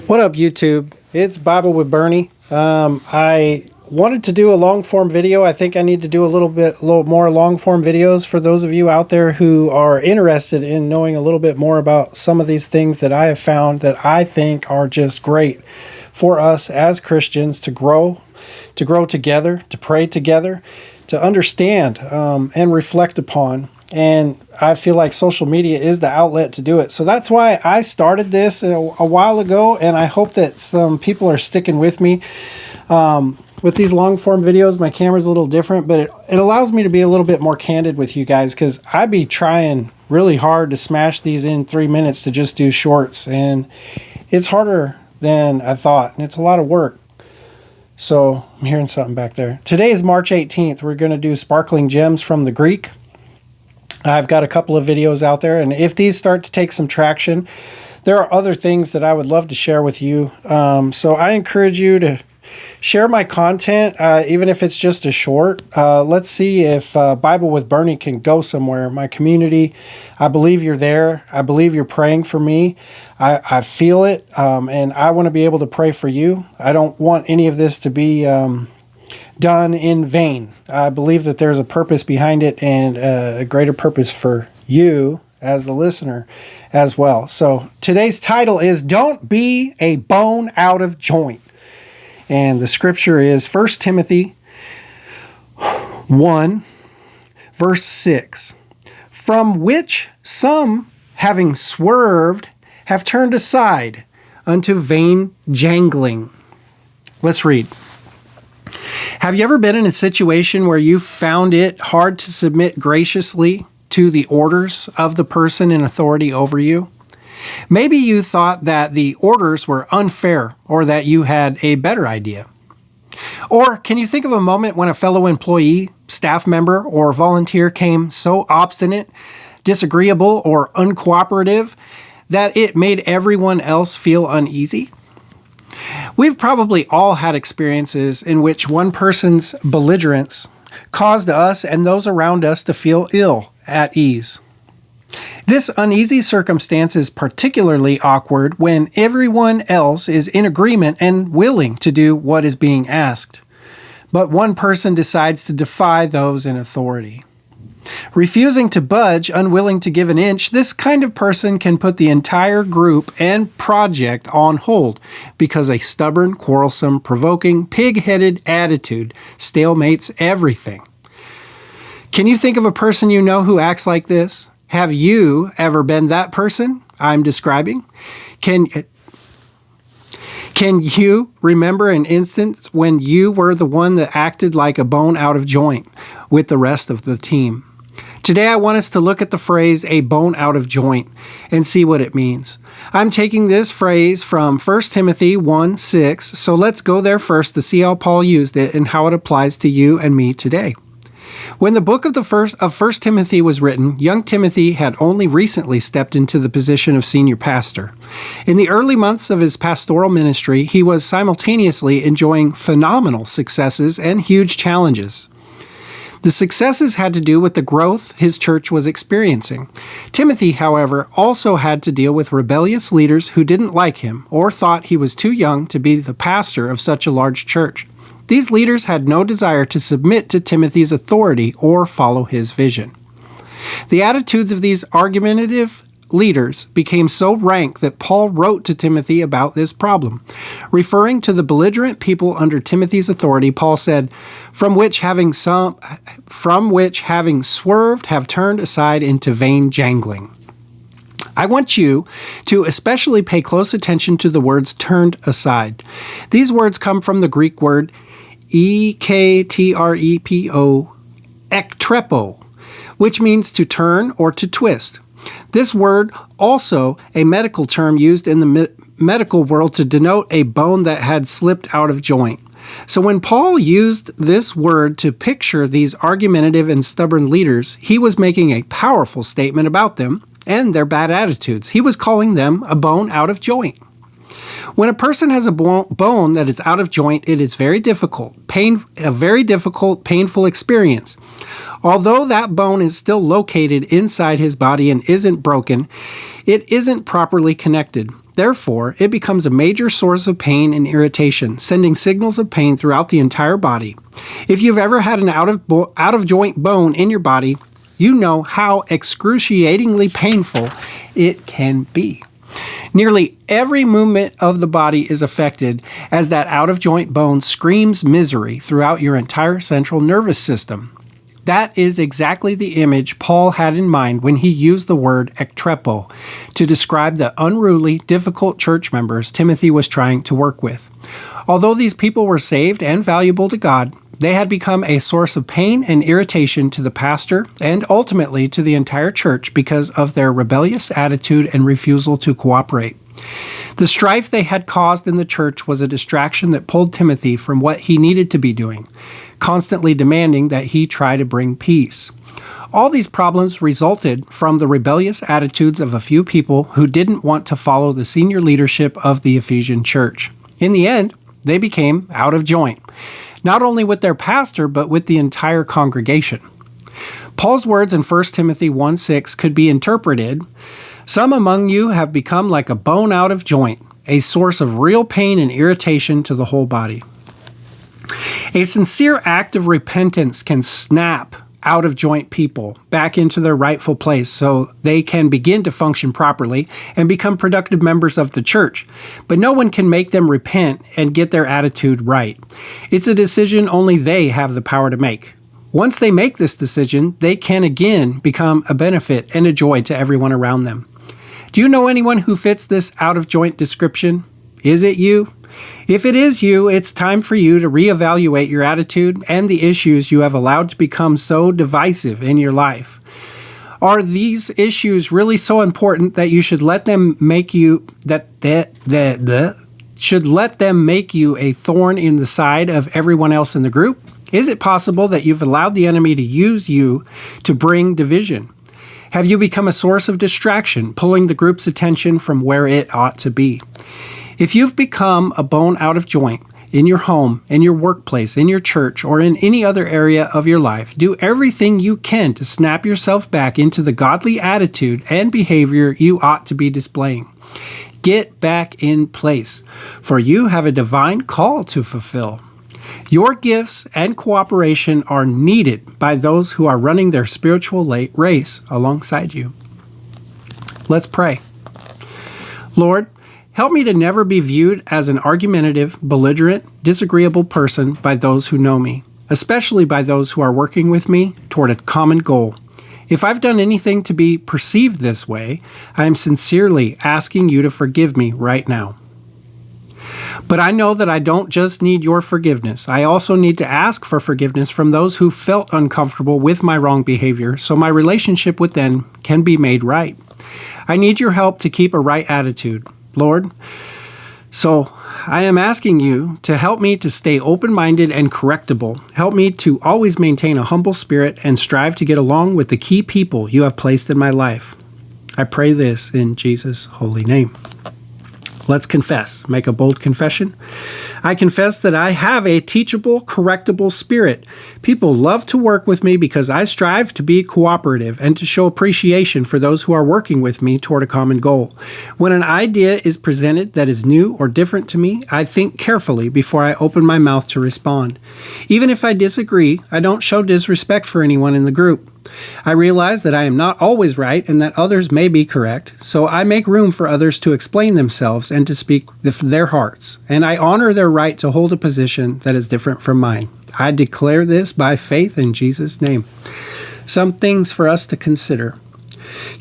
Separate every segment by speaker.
Speaker 1: What up, YouTube? It's Bible with Bernie. I wanted to do a long form video. I think I need to do a little more long form videos for those of you out there who are interested in knowing a little bit more about some of these things that I have found that I think are just great for us as Christians to grow together, to pray together, to understand and reflect upon. And I feel like social media is the outlet to do it. So that's why I started this a while ago, and I hope that some people are sticking with me. With these long form videos, my camera's a little different, but it allows me to be a little bit more candid with you guys, because I be trying really hard to smash these in 3 minutes to just do shorts, and it's harder than I thought, and it's a lot of work. So I'm hearing something back there. Today is March 18th. We're going to do sparkling gems from the Greek. I've got a couple of videos out there, and if these start to take some traction, there are other things that I would love to share with you. So I encourage you to share my content, even if it's just a short. Let's see if Bible with Bernie can go somewhere. My community, I believe you're there. I believe you're praying for me. I feel it, and I want to be able to pray for you. I don't want any of this to be done in vain. I believe that there's a purpose behind it, and a greater purpose for you as the listener as well. So today's title is Don't Be a Bone Out of Joint. And the scripture is 1 Timothy 1, verse 6. From which some, having swerved, have turned aside unto vain jangling. Let's read. Have you ever been in a situation where you found it hard to submit graciously to the orders of the person in authority over you? Maybe you thought that the orders were unfair, or that you had a better idea. Or can you think of a moment when a fellow employee, staff member, or volunteer came so obstinate, disagreeable, or uncooperative that it made everyone else feel uneasy? We've probably all had experiences in which one person's belligerence caused us and those around us to feel ill at ease. This uneasy circumstance is particularly awkward when everyone else is in agreement and willing to do what is being asked, but one person decides to defy those in authority. Refusing to budge, unwilling to give an inch, this kind of person can put the entire group and project on hold because a stubborn, quarrelsome, provoking, pig-headed attitude stalemates everything. Can you think of a person you know who acts like this? Have you ever been that person I'm describing? Can you remember an instance when you were the one that acted like a bone out of joint with the rest of the team? Today I want us to look at the phrase, a bone out of joint, and see what it means. I'm taking this phrase from 1 Timothy 1:6, so let's go there first to see how Paul used it and how it applies to you and me today. When the book of 1 Timothy was written, young Timothy had only recently stepped into the position of senior pastor. In the early months of his pastoral ministry, he was simultaneously enjoying phenomenal successes and huge challenges. The successes had to do with the growth his church was experiencing. Timothy, however, also had to deal with rebellious leaders who didn't like him or thought he was too young to be the pastor of such a large church. These leaders had no desire to submit to Timothy's authority or follow his vision. The attitudes of these argumentative leaders became so rank that Paul wrote to Timothy about this problem. Referring to the belligerent people under Timothy's authority, Paul said, from which having swerved have turned aside into vain jangling. I want you to especially pay close attention to the words turned aside. These words come from the Greek word Ektrepō, Ektrepō, which means to turn or to twist. This word also a medical term used in the medical world to denote a bone that had slipped out of joint. So when Paul used this word to picture these argumentative and stubborn leaders, he was making a powerful statement about them and their bad attitudes. He was calling them a bone out of joint. When a person has a bone that is out of joint, it is a very difficult, painful experience. Although that bone is still located inside his body and isn't broken, it isn't properly connected. Therefore, it becomes a major source of pain and irritation, sending signals of pain throughout the entire body. If you've ever had an out-of-joint bone in your body, you know how excruciatingly painful it can be. Nearly every movement of the body is affected as that out-of-joint bone screams misery throughout your entire central nervous system. That is exactly the image Paul had in mind when he used the word Ektrepō to describe the unruly, difficult church members Timothy was trying to work with. Although these people were saved and valuable to God, they had become a source of pain and irritation to the pastor and ultimately to the entire church because of their rebellious attitude and refusal to cooperate. The strife they had caused in the church was a distraction that pulled Timothy from what he needed to be doing, constantly demanding that he try to bring peace. All these problems resulted from the rebellious attitudes of a few people who didn't want to follow the senior leadership of the Ephesian church. In the end, they became out of joint, not only with their pastor, but with the entire congregation. Paul's words in 1 Timothy 1:6 could be interpreted, "Some among you have become like a bone out of joint, a source of real pain and irritation to the whole body." A sincere act of repentance can snap out-of-joint people back into their rightful place so they can begin to function properly and become productive members of the church. But no one can make them repent and get their attitude right. It's a decision only they have the power to make. Once they make this decision, they can again become a benefit and a joy to everyone around them. Do you know anyone who fits this out-of-joint description? Is it you? If it is you, it's time for you to reevaluate your attitude and the issues you have allowed to become so divisive in your life. Are these issues really so important that you should let them make you a thorn in the side of everyone else in the group? Is it possible that you've allowed the enemy to use you to bring division? Have you become a source of distraction, pulling the group's attention from where it ought to be? If you've become a bone out of joint in your home, in your workplace, in your church, or in any other area of your life, do everything you can to snap yourself back into the godly attitude and behavior you ought to be displaying. Get back in place, for you have a divine call to fulfill. Your gifts and cooperation are needed by those who are running their spiritual race alongside you. Let's pray. Lord, help me to never be viewed as an argumentative, belligerent, disagreeable person by those who know me, especially by those who are working with me toward a common goal. If I've done anything to be perceived this way, I am sincerely asking you to forgive me right now. But I know that I don't just need your forgiveness. I also need to ask for forgiveness from those who felt uncomfortable with my wrong behavior so my relationship with them can be made right. I need your help to keep a right attitude, Lord. So I am asking you to help me to stay open-minded and correctable. Help me to always maintain a humble spirit and strive to get along with the key people you have placed in my life. I pray this in Jesus' holy name. Let's confess. Make a bold confession. I confess that I have a teachable, correctable spirit. People love to work with me because I strive to be cooperative and to show appreciation for those who are working with me toward a common goal. When an idea is presented that is new or different to me, I think carefully before I open my mouth to respond. Even if I disagree, I don't show disrespect for anyone in the group. I realize that I am not always right and that others may be correct, so I make room for others to explain themselves and to speak their hearts, and I honor their right to hold a position that is different from mine. I declare this by faith in Jesus' name. Some things for us to consider.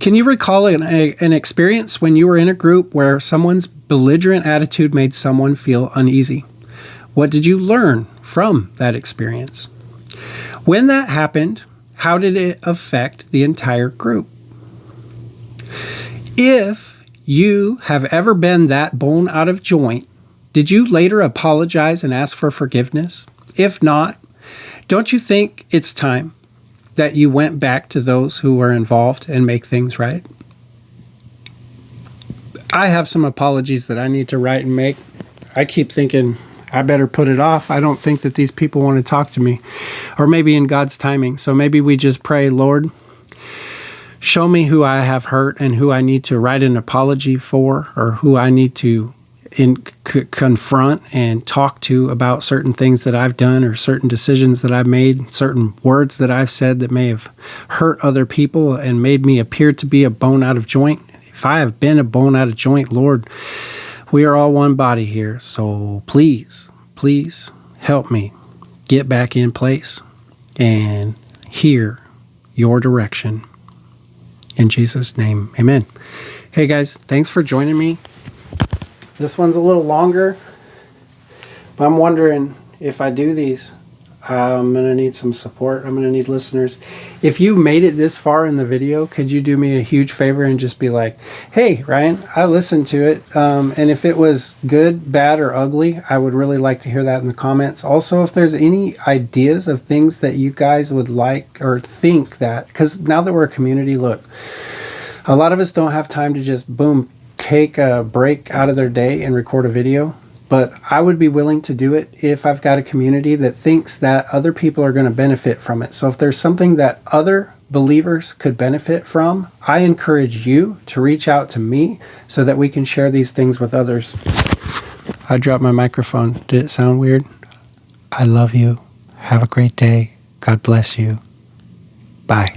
Speaker 1: Can you recall an experience when you were in a group where someone's belligerent attitude made someone feel uneasy? What did you learn from that experience? When that happened, how did it affect the entire group? If you have ever been that bone out of joint, did you later apologize and ask for forgiveness? If not, don't you think it's time that you went back to those who were involved and make things right? I have some apologies that I need to write and make. I keep thinking, I better put it off. I don't think that these people want to talk to me. Or maybe in God's timing. So maybe we just pray, Lord, Show me who I have hurt and who I need to write an apology for, or who I need to confront and talk to about certain things that I've done or certain decisions that I've made, certain words that I've said that may have hurt other people and made me appear to be a bone out of joint. If I have been a bone out of joint, Lord, we are all one body here. So please, please help me get back in place and hear your direction. In Jesus' name, amen. Hey guys, thanks for joining me. This one's a little longer, but I'm wondering if I do these, I'm going to need some support. I'm going to need listeners. If you made it this far in the video, could you do me a huge favor and just be like, hey, Ryan, I listened to it. And if it was good, bad, or ugly, I would really like to hear that in the comments. Also, if there's any ideas of things that you guys would like or think that, because now that we're a community, look, a lot of us don't have time to just boom, take a break out of their day and record a video, but I would be willing to do it if I've got a community that thinks that other people are going to benefit from it. So if there's something that other believers could benefit from, I encourage you to reach out to me so that we can share these things with others. I dropped my microphone. Did it sound weird? I love you. Have a great day. God bless you. Bye.